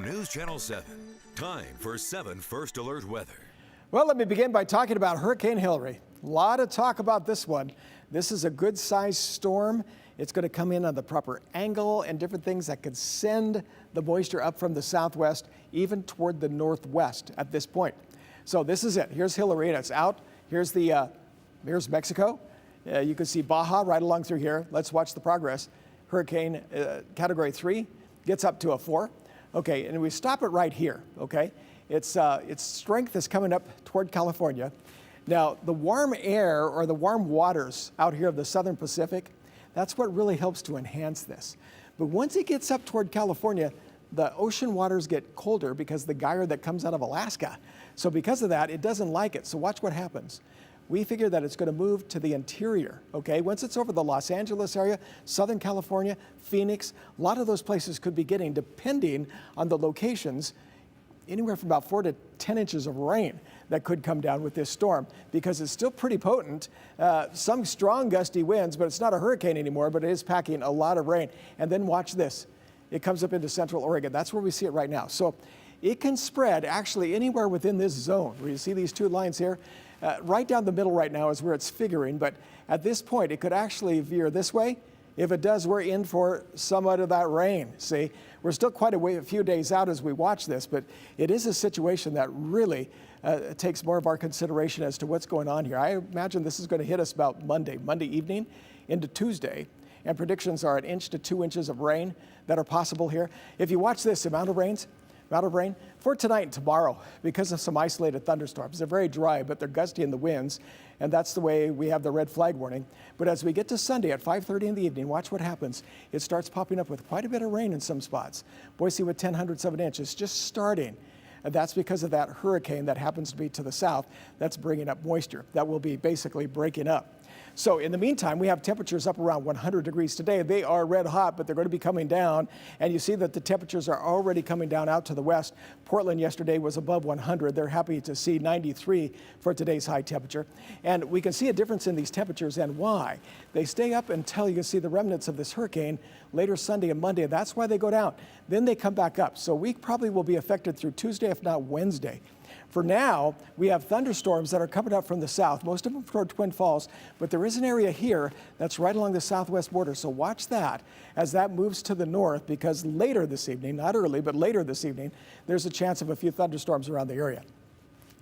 News Channel 7. Time for 7 First Alert weather. Well, let me begin by talking about Hurricane Hilary. A lot of talk about this one. This is a good-sized storm. It's going to come in on the proper angle and different things that could send the moisture up from the southwest, even toward the northwest at this point. So this is it. Here's Hilary, and it's out. Here's Mexico. You can see Baja right along through here. Let's watch the progress. Hurricane Category 3 gets up to a 4. Okay, and we stop it right here, okay? Its strength is coming up toward California. Now, the warm air or the warm waters out here of the southern Pacific, that's what really helps to enhance this. But once it gets up toward California, the ocean waters get colder because the gyre that comes out of Alaska. So because of that, it doesn't like it. So watch what happens. We figure that it's going to move to the interior, okay? Once it's over the Los Angeles area, Southern California, Phoenix, a lot of those places could be getting, depending on the locations, anywhere from about 4 to 10 inches of rain that could come down with this storm because it's still pretty potent. Some strong gusty winds, but it's not a hurricane anymore, but it is packing a lot of rain. And then watch this. It comes up into central Oregon. That's where we see it right now. So it can spread actually anywhere within this zone where you see these two lines here. Right down the middle right now is where it's figuring, but at this point, it could actually veer this way. If it does, we're in for somewhat of that rain. See, we're still quite a few days out as we watch this, but it is a situation that really takes more of our consideration as to what's going on here. I imagine this is going to hit us about Monday evening into Tuesday, and predictions are 1 inch to 2 inches of rain that are possible here. If you watch this amount of rain for tonight and tomorrow because of some isolated thunderstorms. They're very dry, but they're gusty in the winds, and that's the way we have the red flag warning. But as we get to Sunday at 5:30 in the evening, watch what happens. It starts popping up with quite a bit of rain in some spots. Boise with 0.1 of an inch. It's just starting. And that's because of that hurricane that happens to be to the south that's bringing up moisture. That will be basically breaking up. So in the meantime, we have temperatures up around 100 degrees today. They are red hot, but they're going to be coming down. And you see that the temperatures are already coming down out to the west. Portland yesterday was above 100. They're happy to see 93 for today's high temperature. And we can see a difference in these temperatures and why. They stay up until you can see the remnants of this hurricane later Sunday and Monday. That's why they go down. Then they come back up. So we probably will be affected through Tuesday, if not Wednesday. For now, we have thunderstorms that are coming up from the south, most of them toward Twin Falls, but there is an area here that's right along the southwest border. So watch that as that moves to the north, because later this evening, not early, but later this evening, there's a chance of a few thunderstorms around the area.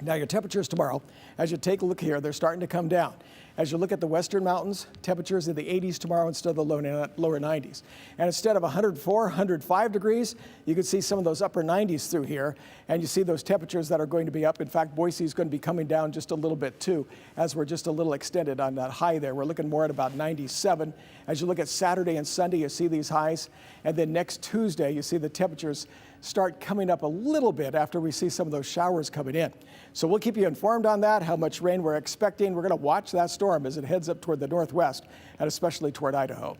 Now your temperatures tomorrow, as you take a look here, they're starting to come down. As you look at the western mountains, temperatures in the 80s tomorrow instead of the lower 90s. And instead of 104, 105 degrees, you can see some of those upper 90s through here. And you see those temperatures that are going to be up. In fact, Boise is going to be coming down just a little bit too, as we're just a little extended on that high there. We're looking more at about 97. As you look at Saturday and Sunday, you see these highs. And then next Tuesday, you see the temperatures start coming up a little bit after we see some of those showers coming in. So we'll keep you informed on that, how much rain we're expecting. We're going to watch that storm as it heads up toward the northwest and especially toward Idaho.